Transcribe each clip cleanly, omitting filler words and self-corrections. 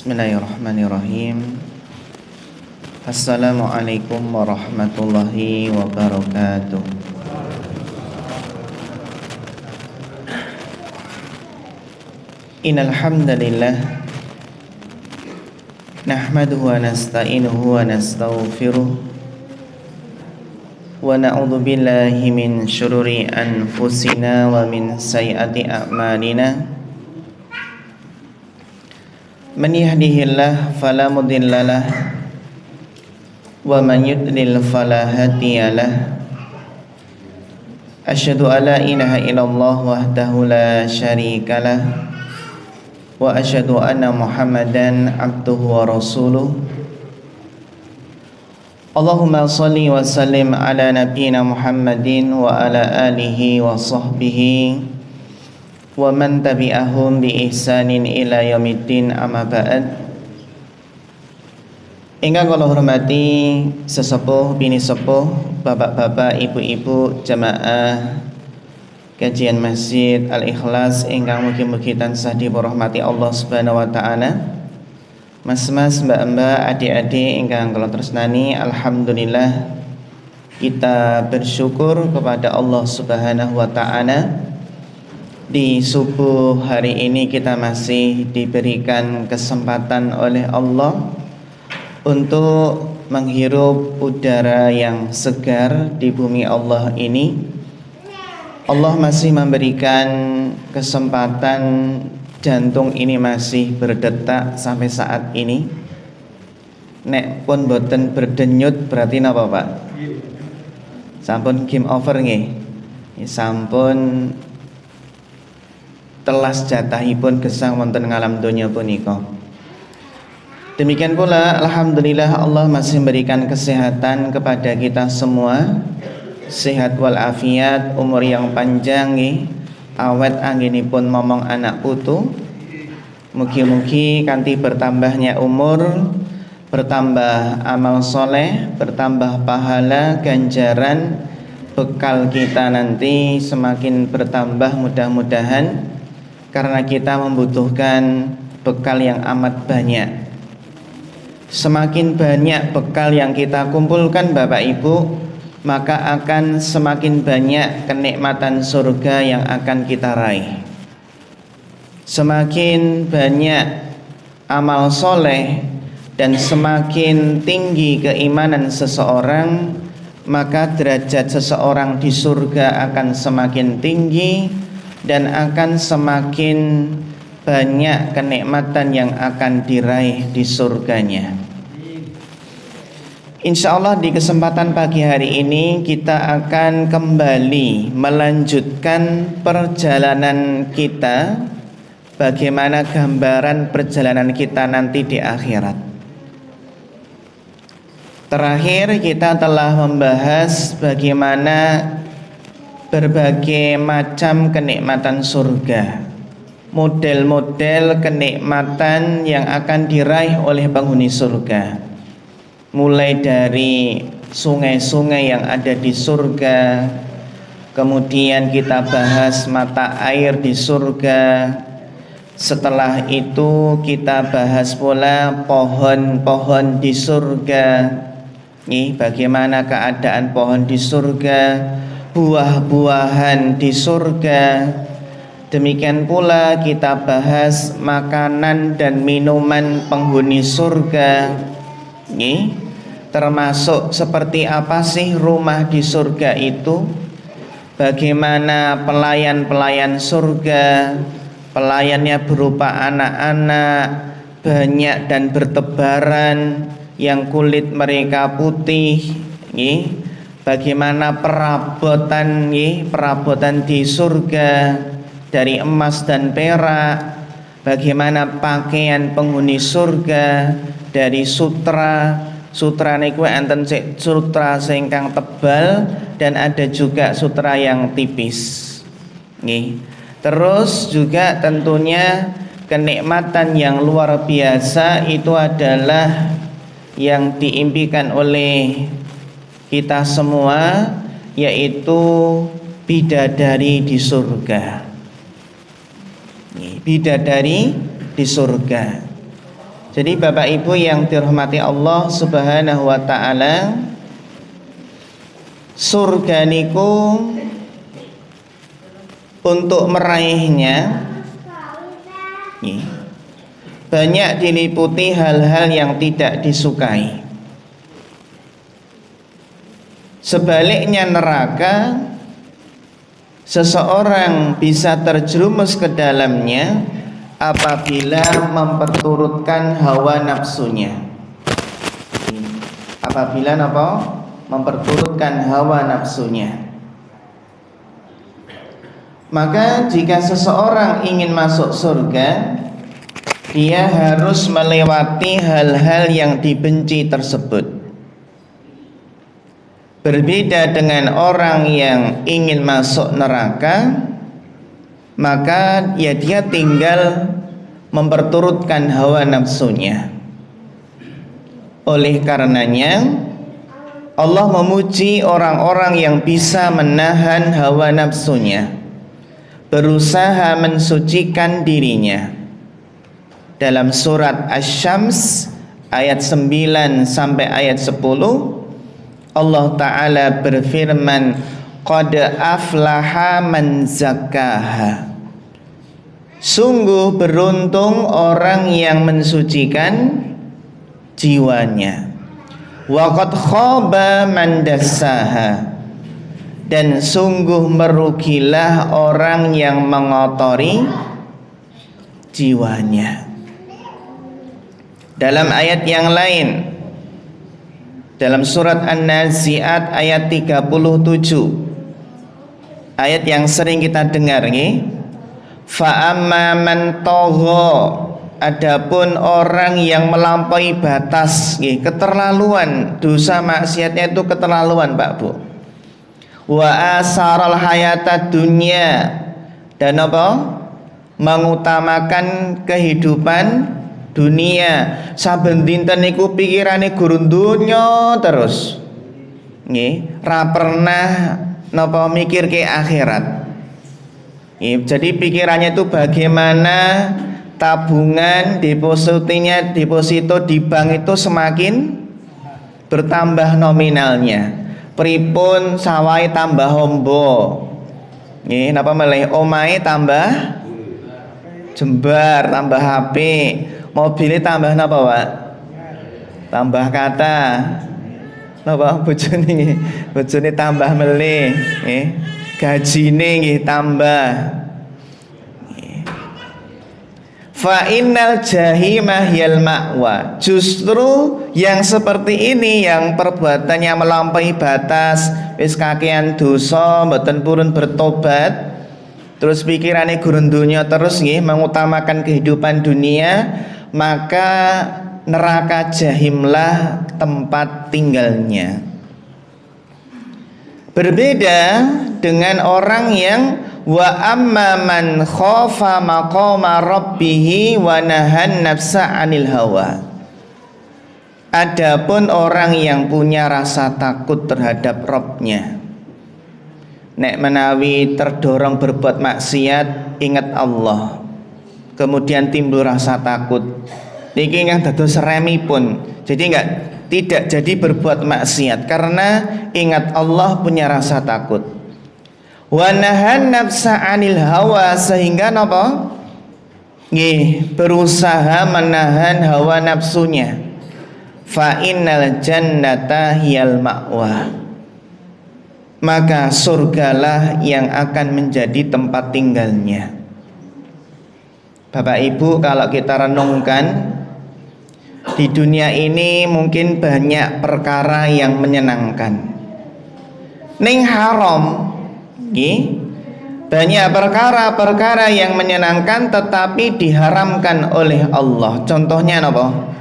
Bismillahirrahmanirrahim. Assalamualaikum warahmatullahi wabarakatuh. Innal hamdalillah nahmaduhu wa nasta'inuhu wa nastaghfiruh wa na'udzu billahi min syururi anfusina wa min sayyiati a'malina. Man yahdihillahu fala mudhillalah wa man yudlil fala hadiyalah. Asyhadu an la ilaha illallah wahdahu la syarikalah wa asyhadu anna Muhammadan abduhu wa rasuluh. Allahumma shalli wa sallim ala nabiyyina Muhammadin wa ala alihi wa sahbihi wa man tabi'ahum bi ihsanin ila yaumiddin, amma ba'd. Ingkang kula hormati sesepuh bini sepuh, bapak-bapak, ibu-ibu jamaah kajian Masjid Al-Ikhlas ingkang mugi-mugi tansah dirahmati Allah Subhanahu wa taala. Mas-mas, mbak-mbak, adik-adik ingkang kula tresnani, alhamdulillah kita bersyukur kepada Allah Subhanahu wa taala. Di subuh hari ini kita masih diberikan kesempatan oleh Allah untuk menghirup udara yang segar di bumi Allah ini. Allah masih memberikan kesempatan jantung ini masih berdetak sampai saat ini. Nek pun boten berdenyut berarti napa Pak? Sampun game over nggih. Sampun telas jatahipun gesang wonten ngalam donya punika. Demikian pula alhamdulillah Allah masih memberikan kesehatan kepada kita semua. Sehat walafiat, umur yang panjang nggih, awet anggenipun momong anak putu. Mugi-mugi kanthi bertambahnya umur, bertambah amal soleh, bertambah pahala, ganjaran, bekal kita nanti semakin bertambah mudah-mudahan. Karena kita membutuhkan bekal yang amat banyak. Semakin banyak bekal yang kita kumpulkan Bapak Ibu, maka akan semakin banyak kenikmatan surga yang akan kita raih. Semakin banyak amal soleh dan semakin tinggi keimanan seseorang, maka derajat seseorang di surga akan semakin tinggi dan akan semakin banyak kenikmatan yang akan diraih di surganya. Insya Allah di kesempatan pagi hari ini kita akan kembali melanjutkan perjalanan kita. Bagaimana gambaran perjalanan kita nanti di akhirat. Terakhir kita telah membahas bagaimana berbagai macam kenikmatan surga, model-model kenikmatan yang akan diraih oleh penghuni surga, mulai dari sungai-sungai yang ada di surga, kemudian kita bahas mata air di surga, setelah itu kita bahas pula pohon-pohon di surga. Nih, bagaimana keadaan pohon di surga, buah-buahan di surga. Demikian pula kita bahas makanan dan minuman penghuni surga. Nih, termasuk seperti apa sih rumah di surga itu, bagaimana pelayan-pelayan surga. Pelayannya berupa anak-anak banyak dan bertebaran yang kulit mereka putih. Nih, bagaimana perabotan di surga dari emas dan perak. Bagaimana pakaian penghuni surga dari sutra. Sutra niku enten sutra singkang tebal dan ada juga sutra yang tipis. Terus juga tentunya kenikmatan yang luar biasa itu adalah yang diimpikan oleh kita semua, yaitu bidadari di surga. Bidadari di surga. Jadi Bapak Ibu yang dirahmati Allah Subhanahu wa taala, surga niku untuk meraihnya banyak diliputi hal-hal yang tidak disukai. Sebaliknya neraka, seseorang bisa terjerumus ke dalamnya apabila memperturutkan hawa nafsunya. Apabila apa? Memperturutkan hawa nafsunya. Maka jika seseorang ingin masuk surga, dia harus melewati hal-hal yang dibenci tersebut. Berbeda dengan orang yang ingin masuk neraka, maka ya dia tinggal memperturutkan hawa nafsunya. Oleh karenanya Allah memuji orang-orang yang bisa menahan hawa nafsunya, berusaha mensucikan dirinya. Dalam surat Asy-Syams ayat 9 sampai ayat 10, Allah Ta'ala berfirman, qad aflaha man zakkaha. Sungguh beruntung orang yang mensucikan jiwanya. Wa qad khaba man dassaha. Dan sungguh merugilah orang yang mengotori jiwanya. Dalam ayat yang lain, dalam surat An-Nazi'at ayat 37, ayat yang sering kita dengar nih, fa amma man tagha, adapun orang yang melampaui batas nih, keterlaluan, dosa maksiatnya itu keterlaluan Pak Bu. Wa asaral hayata dunya, dan apa? Mengutamakan kehidupan dunia. Saben dinten niku pikirane gurun donya terus. Nggih, ra pernah napa mikir ke akhirat. Nggih, jadi pikirannya itu bagaimana tabungan deposito di bank itu semakin bertambah nominalnya. Pripun sawai tambah hombo. Nggih, napa meleh omahe tambah jembar, tambah HP. Mobilnya tambah napa Pak? Tambah kata. Napa bojone tambah melih, nggih. Gajine nggih tambah. Fa innal jahima hiyal ma'wa. Justru yang seperti ini, yang perbuatannya melampaui batas, wis kakean dosa, mboten purun bertobat, terus pikirannya gurun dunia terus nggih, mengutamakan kehidupan dunia, maka neraka jahimlah tempat tinggalnya. Berbeda dengan orang yang wa amma man khafa maqama rabbih wa nahan nafsa 'anil hawa. Adapun orang yang punya rasa takut terhadap Rabb-nya, nek menawi terdorong berbuat maksiat, ingat Allah, kemudian timbul rasa takut, niki yang dados remipun, jadi tidak jadi berbuat maksiat karena ingat Allah, punya rasa takut. Wa nahan nafsa 'anil hawa, sehingga napa? Nggih, berusaha menahan hawa nafsunya. Fa innal jannata hiyal ma'wa, maka surgalah yang akan menjadi tempat tinggalnya. Bapak Ibu, kalau kita renungkan, di dunia ini mungkin banyak perkara yang menyenangkan. Ning haram, banyak perkara-perkara yang menyenangkan tetapi diharamkan oleh Allah. Contohnya apa?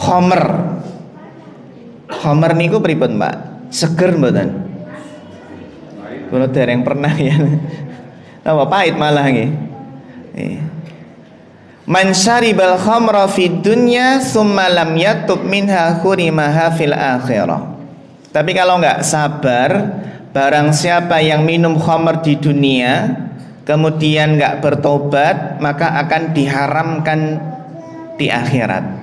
Khamr. Khamr niku pripun, Pak? Seger mboten? Kula dereng pernah ya. Apa pahit malah nggih. Man syaribal khamra fid dunya tsumma lam yatub minha khurimaha fil akhirah. Tapi kalau enggak sabar, barang siapa yang minum khamr di dunia kemudian enggak bertobat, maka akan diharamkan di akhirat.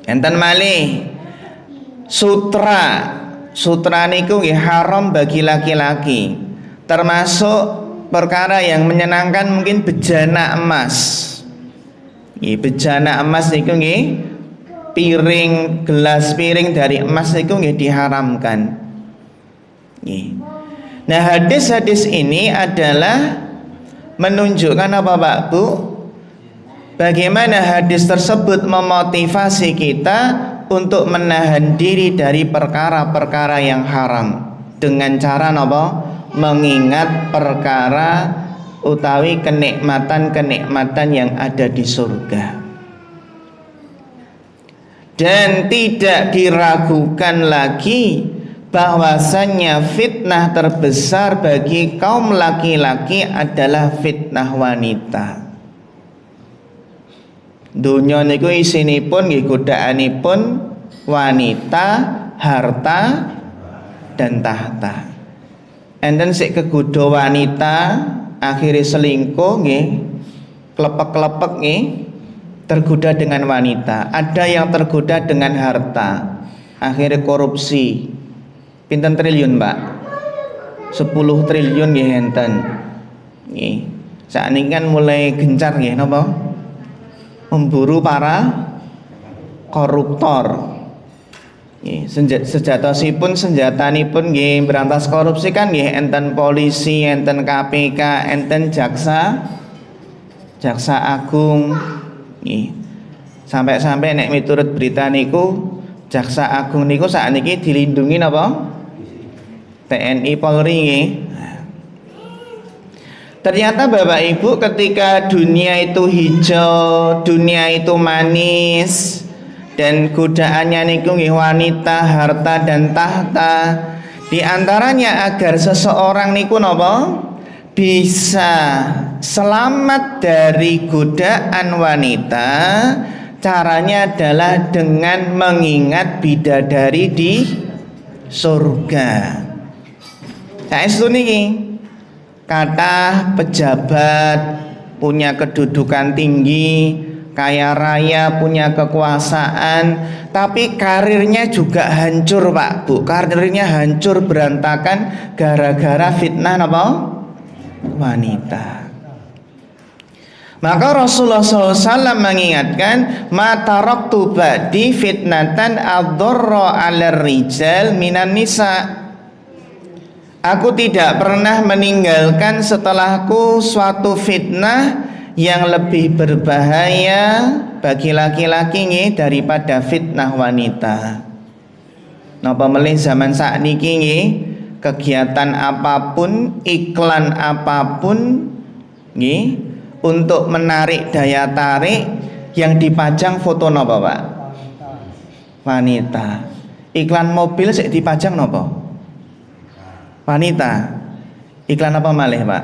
Enten malih sutra. Sutra niku nggih haram bagi laki-laki. Termasuk perkara yang menyenangkan mungkin bejana emas. Nggih, bejana emas niku nggih piring, gelas piring dari emas niku nggih diharamkan. Nggih. Nah, hadis-hadis ini adalah menunjukkan apa Pak Bu? Bagaimana hadis tersebut memotivasi kita untuk menahan diri dari perkara-perkara yang haram dengan cara apa? Mengingat perkara utawi kenikmatan-kenikmatan yang ada di surga. Dan tidak diragukan lagi bahwasannya fitnah terbesar bagi kaum laki-laki adalah fitnah wanita. Dunya niku isinipun nggih godaanipun wanita, harta dan tahta. Enten sik kegodha wanita akhirnya selingkuh nggih, klepek-klepek nggih, tergoda dengan wanita. Ada yang tergoda dengan harta, akhirnya korupsi. Pinten triliun, Mbak? 10 triliun nggih enten. Nggih. Sakniki kan mulai gencar nggih napa? Memburu para koruptor. Sejatosipun senjatanipun nggih berantas korupsi kan nggih enten polisi, enten KPK, enten jaksa agung. Nggih. Sampai-sampai nek miturut berita niku jaksa agung niku sakniki dilindungi napa? TNI Polri nggih. Ternyata Bapak Ibu, ketika dunia itu hijau, dunia itu manis, dan godaannya niku nggih wanita, harta dan tahta, di antaranya agar seseorang niku napa bisa selamat dari godaan wanita, caranya adalah dengan mengingat bidadari di surga. Saestu niki kata pejabat punya kedudukan tinggi, kaya raya, punya kekuasaan, tapi karirnya juga hancur Pak Bu. Karirnya hancur berantakan gara-gara fitnah apa? Wanita. Maka Rasulullah SAW mengingatkan, ma taraktu ba'di fitnatan adharra 'alar rijal minan nisa. Aku tidak pernah meninggalkan setelahku suatu fitnah yang lebih berbahaya bagi laki-laki daripada fitnah wanita. Napa melih zaman sakniki nggih, kegiatan apapun, iklan apapun nggih, untuk menarik daya tarik yang dipajang foto napa Pak? Wanita. Iklan mobil sik dipajang napa? Wanita. Iklan apa malih Pak?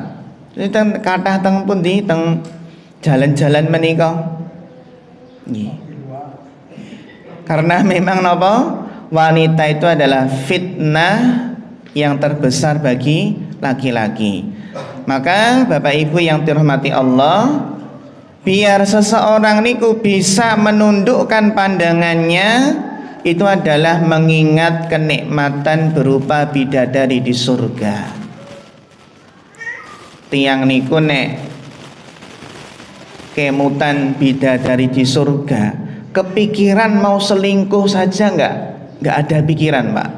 Teng kathah teng pundi teng jalan-jalan menika. Nggih. Karena memang napa? Wanita itu adalah fitnah yang terbesar bagi laki-laki. Maka Bapak Ibu yang dirahmati Allah, biar seseorang niku bisa menundukkan pandangannya, itu adalah mengingat kenikmatan berupa bidadari di surga. Tiang niku nek kemutan bidadari di surga, kepikiran mau selingkuh saja nggak ada pikiran Pak.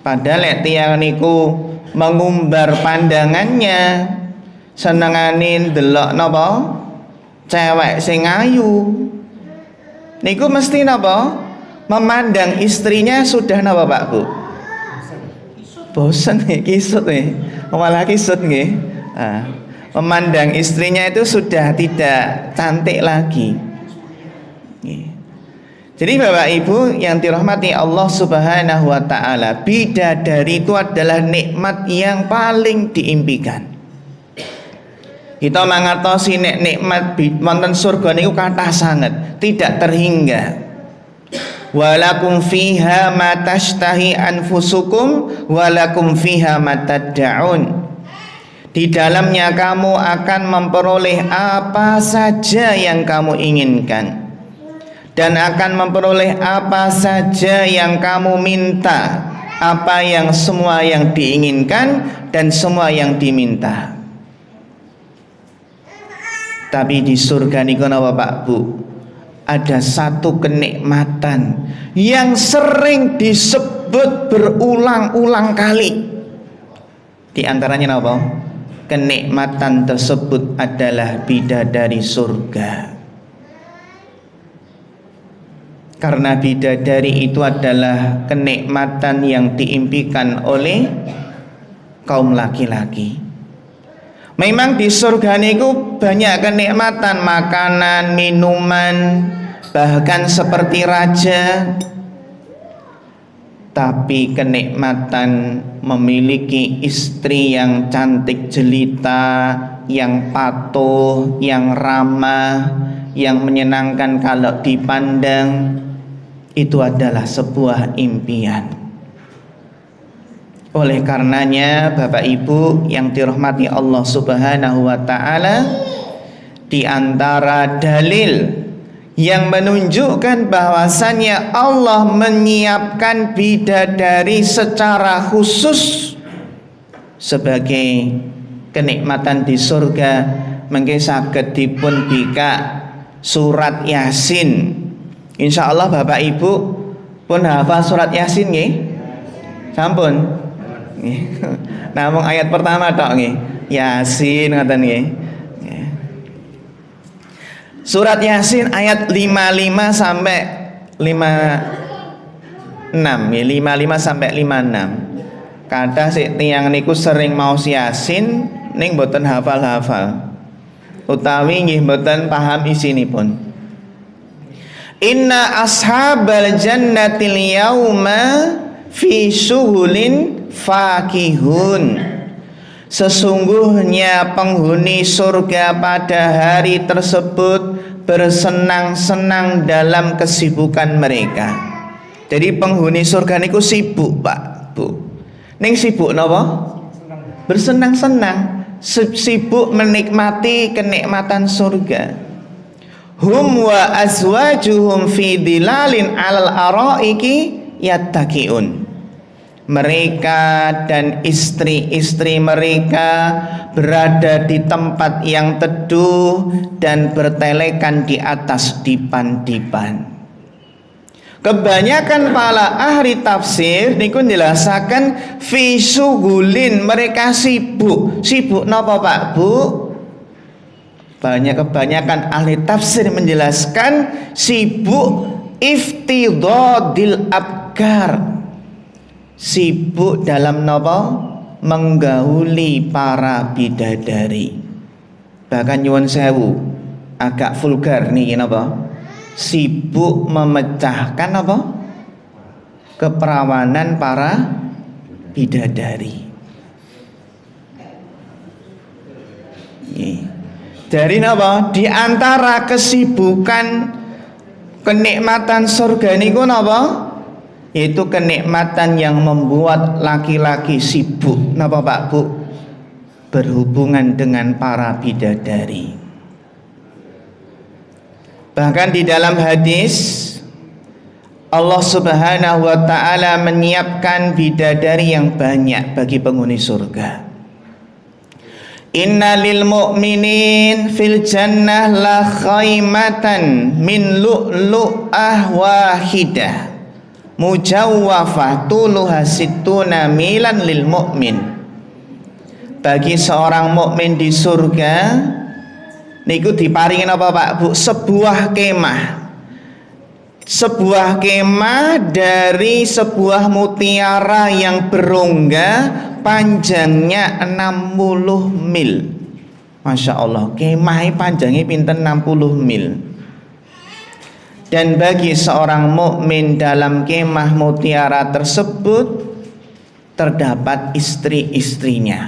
Padahal nek tiang niku mengumbar pandangannya, senenganin delok napa cewek sing ayu, niku mesti napa memandang istrinya sudah napa Pak Bu? Bosan nih, kisut nih, malah kisut nih. Memandang istrinya itu sudah tidak cantik lagi. Jadi Bapak Ibu yang dirahmati Allah Subhanahu wa taala, bidadari itu adalah nikmat yang paling diimpikan. Kita mangertosi nek nikmat wonten surga niku kathah sanget, tidak terhingga. Walakum fiha ma tashtahi anfusukum walakum fiha ma tad'un. Di dalamnya kamu akan memperoleh apa saja yang kamu inginkan. dan akan memperoleh apa saja yang kamu minta, apa yang semua yang diinginkan dan semua yang diminta. Tapi di surga niku napa Pak Bu, ada satu kenikmatan yang sering disebut berulang-ulang kali. Di antaranya napa? Kenikmatan tersebut adalah bidadari surga. Karena bidadari itu adalah kenikmatan yang diimpikan oleh kaum laki-laki. Memang di surga niku banyak kenikmatan, makanan, minuman, bahkan seperti raja. Tapi kenikmatan memiliki istri yang cantik jelita, yang patuh, yang ramah, yang menyenangkan kalau dipandang, itu adalah sebuah impian. Oleh karenanya Bapak Ibu yang dirahmati Allah Subhanahu wa taala, di antara dalil yang menunjukkan bahwasannya Allah menyiapkan bidadari secara khusus sebagai kenikmatan di surga, mengke saged dipun bika surat Yasin. Insyaallah Bapak Ibu pun hafal surat Yasin nggih? Sampun. Namung ayat pertama tok nggih. Yasin ngoten nggih. Surat Yasin ayat 55 sampai 56 ya, 55 sampai 56. Kathah sik tiyang niku sering maos Yasin ning mboten hafal-hafal. Utawi nggih mboten paham isinipun. Inna ashabal jannatil yauma fi syughulin fakihun. Sesungguhnya penghuni surga pada hari tersebut bersenang-senang dalam kesibukan mereka. Jadi penghuni surga niku sibuk Pak Bu. Ning sibuk napa? Bersenang-senang, sibuk menikmati kenikmatan surga. Hum wa azwajuhum fi dilalin alal araiki yattaqiun. Mereka dan istri-istri mereka berada di tempat yang teduh dan bertelekan di atas dipan-dipan. Kebanyakan para ahli tafsir niku njelasaken fi syughulin, mereka sibuk. Sibuk napa Pak Bu? Kebanyakan ahli tafsir menjelaskan sibuk iftidadil abkar, sibuk dalam napa? Menggauli para bidadari. Bahkan nyuwun sewu, agak vulgar nih napa? Sibuk memecahkan apa? Keperawanan para bidadari. Dari napa? Di antara kesibukan kenikmatan surga niku napa? Yaitu kenikmatan yang membuat laki-laki sibuk napa Pak Bu? Berhubungan dengan para bidadari. Bahkan di dalam hadis Allah Subhanahu wa taala menyiapkan bidadari yang banyak bagi penghuni surga. Inna lil mu'minin fil jannah la khaymatan min lu'lu'ah wahidah mujawwafah tuluha sittuna milan lil mu'min. Bagi seorang mukmin di surga niku diparingi apa Pak Bu? Sebuah kemah. Sebuah kemah dari sebuah mutiara yang berongga, panjangnya 60 mil. Masya Allah, kemah panjangnya pinten 60 mil. Dan bagi seorang mukmin dalam kemah mutiara tersebut terdapat istri-istrinya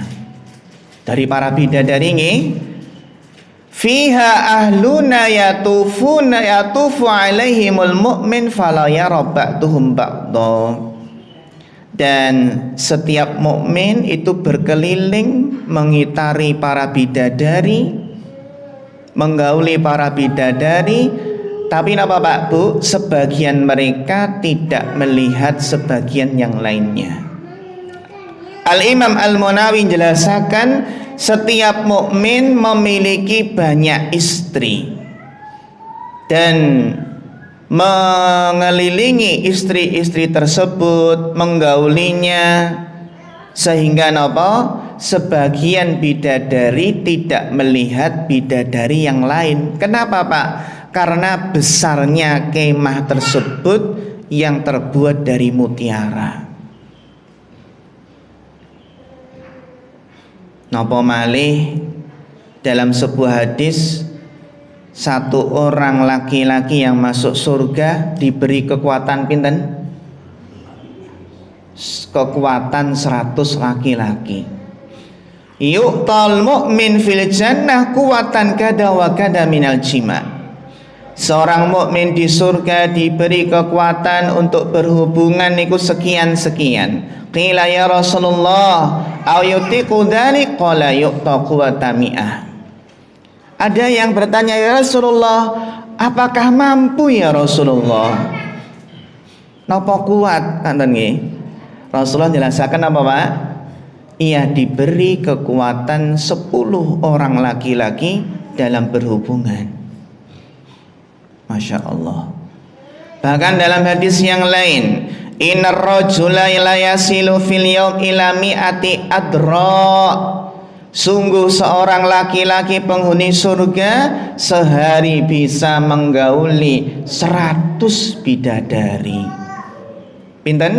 dari para bidadari nggih. Fiha ahluna yatufu alaihimul mu'min fala yara ba'duhum ba'dha. Dan setiap mukmin itu berkeliling mengitari para bidadari, menggauli para bidadari, Tapi napa Pak Bu, sebagian mereka tidak melihat sebagian yang lainnya. Al-Imam Al-Munawi menjelaskan setiap mukmin memiliki banyak istri dan mengelilingi istri-istri tersebut, menggaulinya, sehingga napa sebagian bidadari tidak melihat bidadari yang lain. Kenapa Pak? Karena besarnya kemah tersebut yang terbuat dari mutiara. Napa malih dalam sebuah hadis, satu orang laki-laki yang masuk surga diberi kekuatan pinten? Kekuatan 100 laki-laki. Yu'tal mu'min fil jannah kuwatan kada wa kada minal jima'. Seorang mukmin di surga diberi kekuatan untuk berhubungan niku sekian-sekian. Qila ya Rasulullah, au yutiqu dzalik? Qala yu'ta quwwata mi'ah. Ada yang bertanya, ya Rasulullah, apakah mampu ya Rasulullah? Napa kuat kanten nggih? Rasulullah jelaskan apa Pak? Ia diberi kekuatan 10 orang laki-laki dalam berhubungan. Masya Allah. Bahkan dalam hadis yang lain, innar rajula la yasilu fil yaum ila mi'ati adra. Sungguh seorang laki-laki penghuni surga sehari bisa menggauli 100 bidadari. Pinten?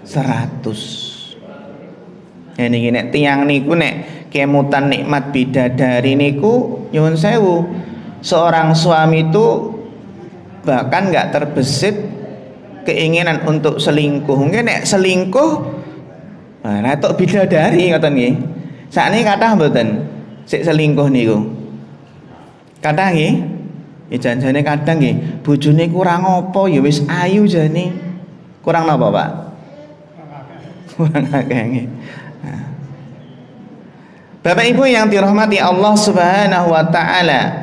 100. Ini nek tiang niku nek kemutan nikmat bidadari niku nyuwun sewu. Seorang suami itu bahkan nggak terbesit keinginan untuk selingkuh. Mungkin nek selingkuh, nah tok bidadari ngoten nggih. Sakniki kathah mboten sik selingkuh niku. Kathah nggih. Ya janjane kadang nggih, bojone kurang apa ya wis ayu jane. Kurang napa, Pak? Kurang akeh nggih. Nah. Bapak Ibu yang dirahmati Allah Subhanahu wa taala,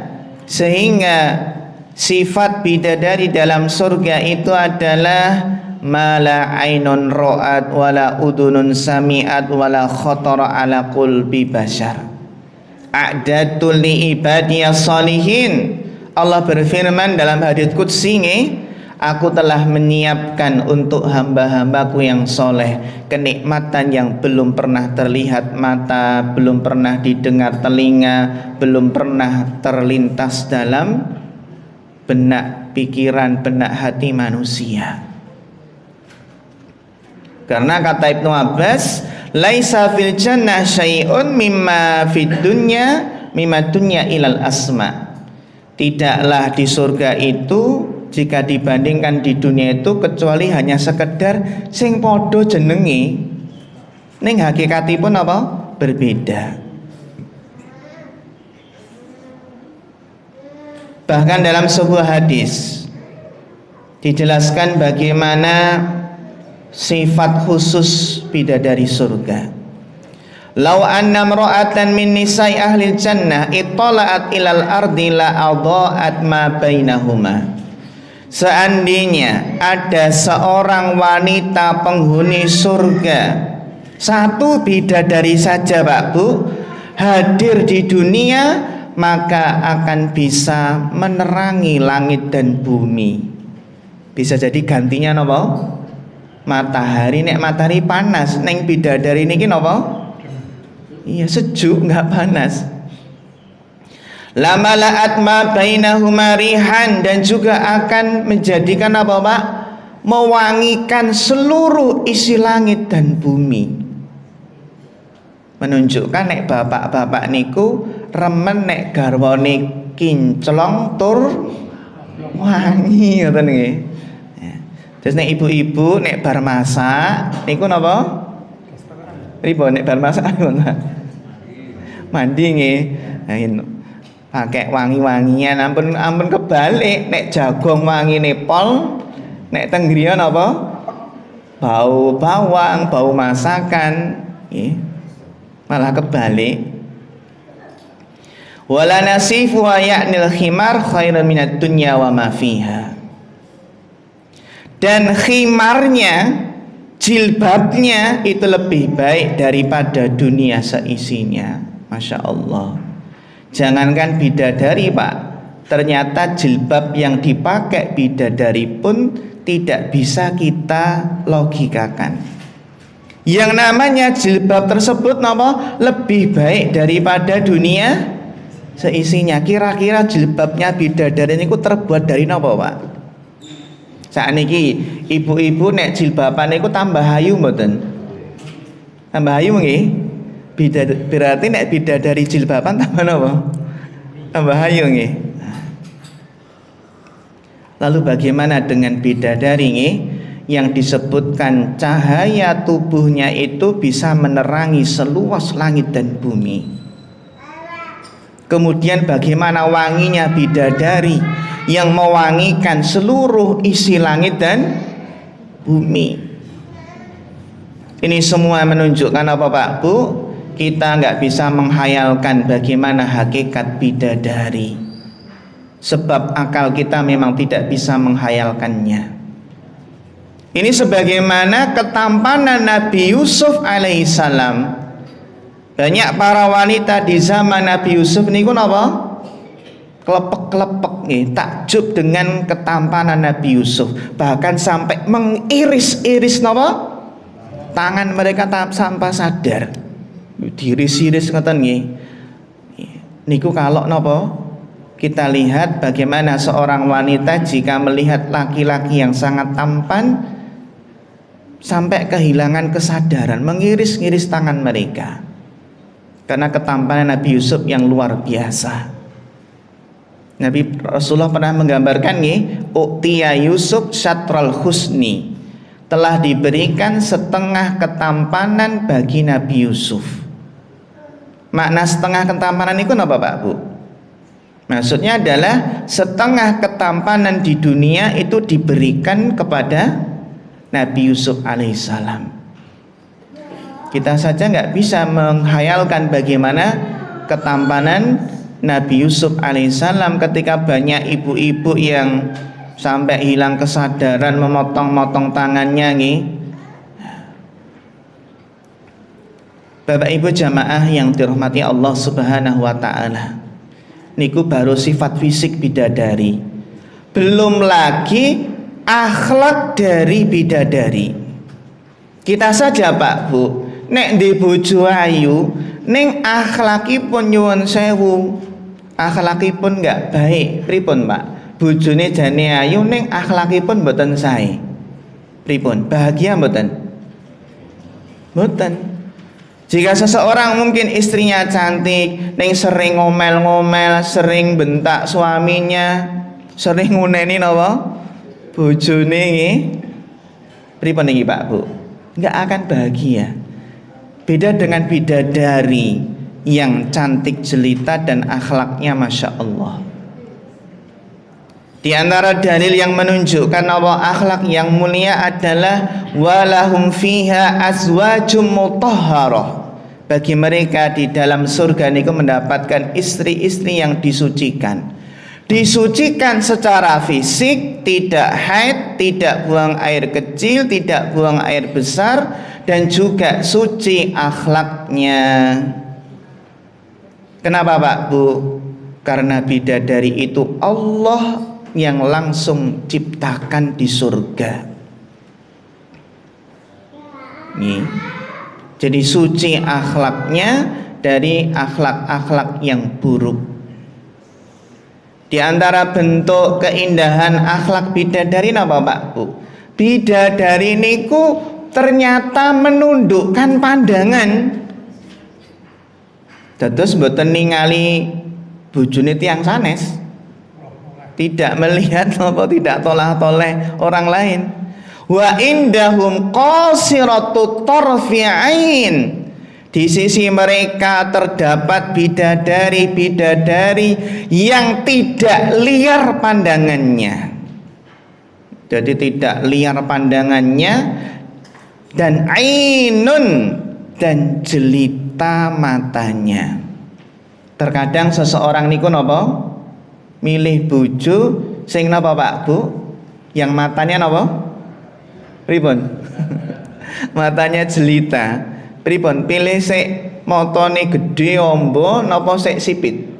sehingga sifat bidadari dalam surga itu adalah mala ainun ra'at wala udunun sami'at wala khatara ala qalbi bashar. A'datul li ibadiyas salihin. Allah berfirman dalam hadits qudsi, aku telah menyiapkan untuk hamba-hambaku yang soleh kenikmatan yang belum pernah terlihat mata, belum pernah didengar telinga, belum pernah terlintas dalam benak pikiran, benak hati manusia. Karena kata Ibnu Abbas, laisa fil jannah syai'un mimma fid dunya mimma dunya ilal asma. Tidaklah di surga itu jika dibandingkan di dunia itu kecuali hanya sekedar sing podo jenengi, ning hakikatipun apa? Berbeda. Bahkan dalam sebuah hadis dijelaskan bagaimana sifat khusus bidadari surga. Lau anna mra'atan min nisa'i ahli jannah ittala'at ilal ardi la adha'at ma bainahuma. Seandainya ada seorang wanita penghuni surga, satu bidadari saja Pak Bu, hadir di dunia, maka akan bisa menerangi langit dan bumi. Bisa jadi gantinya napa? Matahari. Nek matahari panas, neng bidadari niki napa? Iya, sejuk, nggak panas. Lama la'at ma bainahuma rihan, dan juga akan menjadikan apa Pak? Mewangikan seluruh isi langit dan bumi. Menunjukkan nek bapak-bapak niku remen nek garwane kinclong tur wangi ngoten nggih. Terus nek ibu-ibu nek bar masak niku napa? Ribo nek bar masak mandi nggih. Pakai wangi-wangian, ampun kebalik. Nek jagung wangine pol, nek teng griya napa? Bau bawang, bau masakan, nggih. Malah kebalik. Wala nasifuha ya'nil khimar khairun minad dunya wa ma fiha. Dan khimarnya, jilbabnya itu lebih baik daripada dunia seisinya. Masya Allah. Jangankan bidadari Pak, ternyata jilbab yang dipakai bidadari pun tidak bisa kita logikakan. Yang namanya jilbab tersebut lebih baik daripada dunia seisinya. Kira-kira jilbabnya bidadari ini terbuat dari apa Pak? Sakniki ibu-ibu nek jilbaban niku tambah ayu mboten? Tambah ayu nggih? Berarti nek bidadari jilbaban tambah napa? Tambah ayu nggih. Lalu bagaimana dengan bidadari nggih? Yang disebutkan cahaya tubuhnya itu bisa menerangi seluas langit dan bumi. Kemudian bagaimana wanginya bidadari yang mewangikan seluruh isi langit dan bumi. Ini semua menunjukkan apa Pak Bu? Kita nggak bisa menghayalkan bagaimana hakikat bidadari, sebab akal kita memang tidak bisa menghayalkannya. Ini sebagaimana ketampanan Nabi Yusuf alaihissalam. Banyak para wanita di zaman Nabi Yusuf niku napa? Kelepek-kelepek nih, takjub dengan ketampanan Nabi Yusuf, bahkan sampai mengiris-iris napa? Tangan mereka tanpa sadar. Diiris-iris ngoten nggih. Niku kalau napa? Kita lihat bagaimana seorang wanita jika melihat laki-laki yang sangat tampan sampai kehilangan kesadaran, mengiris-iris tangan mereka. Karena ketampanan Nabi Yusuf yang luar biasa. Nabi Rasulullah pernah menggambarkan nih, Uqtiya Yusuf syatral husni, telah diberikan setengah ketampanan bagi Nabi Yusuf. Makna setengah ketampanan itu apa Pak Bu? Maksudnya adalah setengah ketampanan di dunia itu diberikan kepada Nabi Yusuf alaihissalam. Kita saja nggak bisa menghayalkan bagaimana ketampanan Nabi Yusuf alaihissalam ketika banyak ibu-ibu yang sampai hilang kesadaran memotong-motong tangannya nih. Bapak Ibu jamaah yang dirahmati Allah Subhanahu wa taala. Niku baru sifat fisik bidadari. Belum lagi akhlak dari bidadari. Kita saja Pak Bu, nek di bojo ayu, ning akhlakipun nyuwun sewu, akhlakipun enggak baik, pripun Pak? Bojone jane ayu ning akhlakipun mboten sae. Pripun? Bahagia mboten? Mboten. Jika seseorang mungkin istrinya cantik, ning sering ngomel-ngomel, sering bentak suaminya, sering nguneni napa? Bojone nggih. Pripun niki Pak Bu? Enggak akan bahagia. Beda dengan bidadari yang cantik jelita dan akhlaknya Masya Allah. Di antara dalil yang menunjukkan bahwa akhlak yang mulia adalah walahum fiha azwajum mutahharah. Bagi mereka di dalam surga niku mendapatkan istri-istri yang disucikan. Disucikan secara fisik, tidak haid, tidak buang air kecil, tidak buang air besar, dan juga suci akhlaknya. Kenapa Pak Bu? Karena bidadari itu Allah yang langsung ciptakan di surga. Nih. Jadi suci akhlaknya dari akhlak-akhlak yang buruk. Di antara bentuk keindahan akhlak bidadari apa Pak Bu? Bidadari niku ternyata menundukkan pandangan. Dados mboten ningali bojone tiyang sanes. Tidak melihat apa, tidak toleh-toleh orang lain. Wa indahum qasiratut tarfi ain. Di sisi mereka terdapat bidadari-bidadari yang tidak liar pandangannya. Jadi tidak liar pandangannya, dan ainun, dan jelita matanya. Terkadang seseorang niku napa? Milih bojo sing napa Pak Bu? Yang matanya napa? Pripun? Matanya jelita. Pripun? Pilih sik matane gedhe amba napa sik sipit?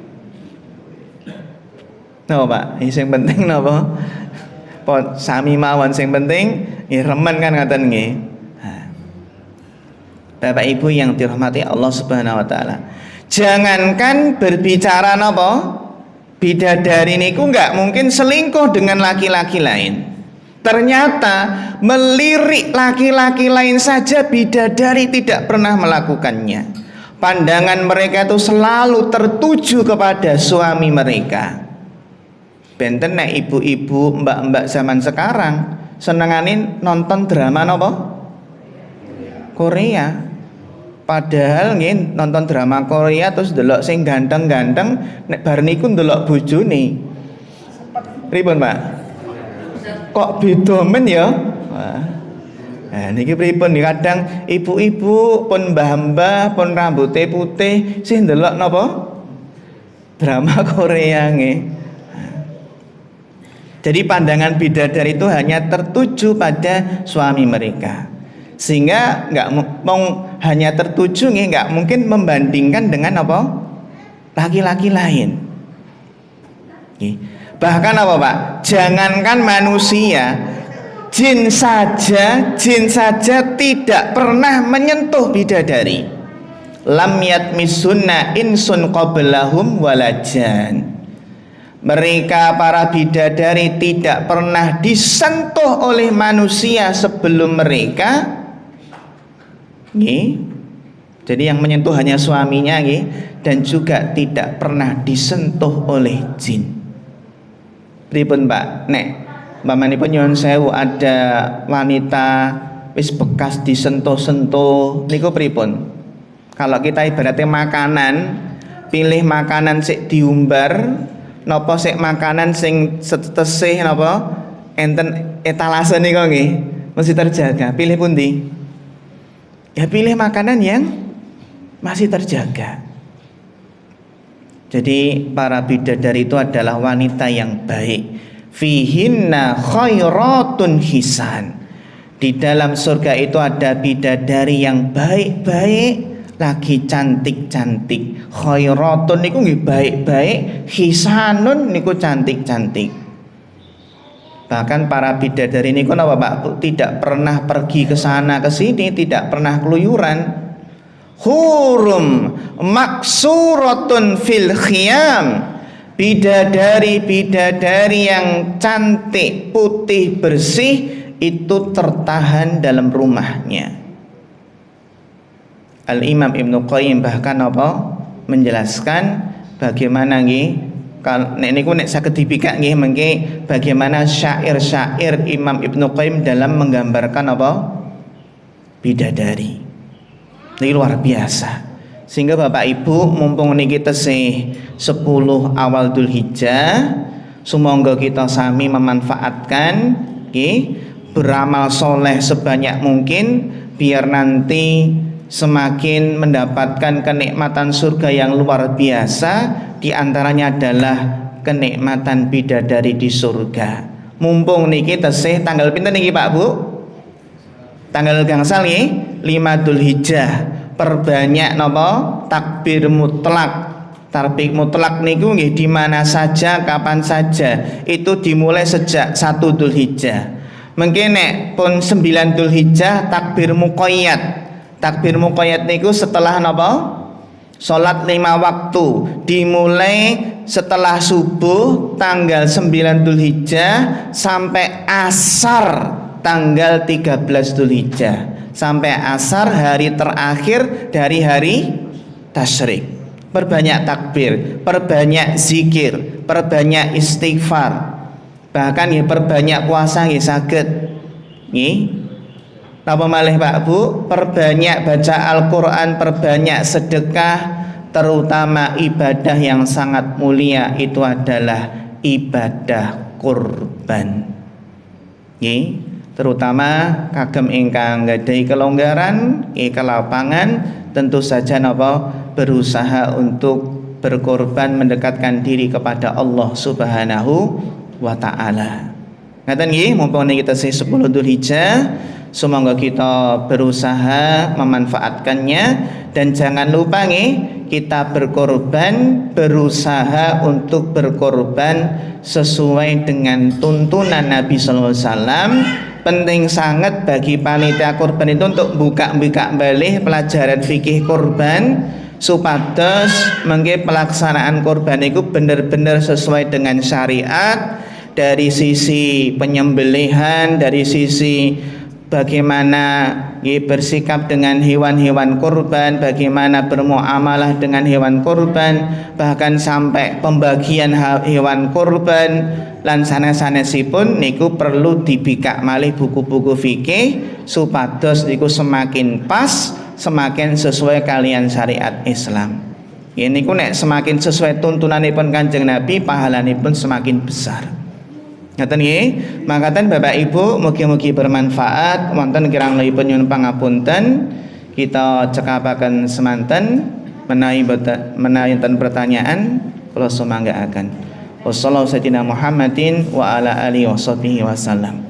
Napa Pak? Sing penting napa? Sami mawon sing penting remen kan ngoten nggih. Bapak Ibu yang dirahmati Allah Subhanahu wa taala. Jangankan berbicara napa? Bidadari niku enggak mungkin selingkuh dengan laki-laki lain. Ternyata melirik laki-laki lain saja bidadari tidak pernah melakukannya. Pandangan mereka itu selalu tertuju kepada suami mereka. Benten nek ibu-ibu, mbak-mbak zaman sekarang senenganin nonton drama napa? Korea. Padahal nggih nonton drama Korea terus delok sing ganteng-ganteng nek bar niku ndelok bojone. Pripun, Pak? Kok beda men ya? Nah, niki pripun kadang ibu-ibu pun mbah-mbah pun rambutnya putih sih ndelok napa? Drama Korea nggih. Jadi pandangan bidadari itu hanya tertuju pada suami mereka, sehingga nggak mau hanya tertuju nggak mungkin membandingkan dengan apa laki-laki lain. Bahkan apa Pak? Jangankan manusia, jin saja tidak pernah menyentuh bidadari. Lam yatmisunna insun qablahum walajan. Mereka para bidadari tidak pernah disentuh oleh manusia sebelum mereka. Jadi yang menyentuh hanya suaminya, dan juga tidak pernah disentuh oleh jin. Pripun Pak? Nek pamanipun nyuwun sewu ada wanita wis bekas disentuh-sentuh niku pripun? Kalau kita ibaratnya makanan, pilih makanan sik diumbar napa sik makanan sing tesih napa enten etalase niku nggih mesti terjaga. Pilih pundi? Ya pilih makanan yang masih terjaga. Jadi para bidadari itu adalah wanita yang baik. Fihinna khairatun hisan. Di dalam surga itu ada bidadari yang baik-baik, lagi cantik-cantik. Khairatun niku nggih baik-baik, hisanun niku cantik-cantik. Bahkan para bidadari niku napa Pak Bu tidak pernah pergi ke sana ke sini, tidak pernah keluyuran. Hurum maksuratun fil khiyam. Bidadari-bidadari yang cantik, putih, bersih itu tertahan dalam rumahnya. Al-Imam Ibnu Qayyim bahkan apa menjelaskan bagaimana nek saged dipikak nggih mengke bagaimana syair-syair Imam Ibnu Qayyim dalam menggambarkan apa bidadari. Ini luar biasa. Sehingga Bapak Ibu mumpung niki tesih 10 awal Dzulhijjah, sumangga kita sami memanfaatkan beramal soleh sebanyak mungkin biar nanti semakin mendapatkan kenikmatan surga yang luar biasa. Di antaranya adalah kenikmatan bidadari di surga. Mumpung niki tesih tanggal pinten niki Pak Bu? Tanggal gangsal nggih 5 Dzulhijjah. Perbanyak napa? Takbir mutlak. Takbir mutlak niku nggih di mana saja kapan saja. Itu dimulai sejak 1 Dzulhijjah. Mungkin nek pun 9 Dzulhijjah takbir muqayyad. Takbir muqayyad niku setelah napa? Salat 5 waktu. Dimulai setelah subuh tanggal 9 Dzulhijjah sampai asar tanggal 13 Dzulhijjah. Sampai asar hari terakhir dari hari tasyrik. Perbanyak takbir, perbanyak zikir, perbanyak istighfar. Bahkan ya perbanyak puasa nggih saged. Nggih. Napa malih Pak Bu? Perbanyak baca Al-Qur'an, perbanyak sedekah, terutama ibadah yang sangat mulia itu adalah ibadah kurban. Nggih. Terutama kagem ingkang gadhahi kelonggaran, kelapangan, tentu saja napa berusaha untuk berkorban mendekatkan diri kepada Allah Subhanahu wa taala. Ngaten nggih, mumpung kita 10 Dzulhijjah, semoga kita berusaha memanfaatkannya dan jangan lupa nih kita berkorban, berusaha untuk berkorban sesuai dengan tuntunan Nabi sallallahu alaihi wasallam. Penting sangat bagi panitia korban itu untuk buka-buka balik pelajaran fikih korban supados mengke pelaksanaan korban itu benar-benar sesuai dengan syariat dari sisi penyembelihan, dari sisi bagaimana bersikap dengan hewan-hewan korban, bagaimana bermuamalah dengan hewan korban, bahkan sampai pembagian hewan korban lan sanes-sanesipun niku perlu dibikak malih buku-buku fikih supados niku semakin pas, semakin sesuai kalian syariat Islam. Ini ku nek semakin sesuai tuntunanipun Kanjeng Nabi, pahalanipun semakin besar. Ngaten nggih, makaten Bapak Ibu, mugi-mugi bermanfaat. Wonten kirangipun nyuwun pangapunten, kita cekapaken semanten menawi enten pertanyaan kula sumanggaaken. Wassallallahu sayyidina Muhammadin wa ala alihi washabbihi wasallam.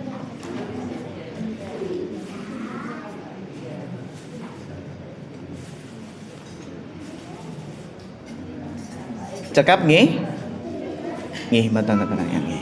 Cekap nggih? Nggih, mboten pertanyaan nggih.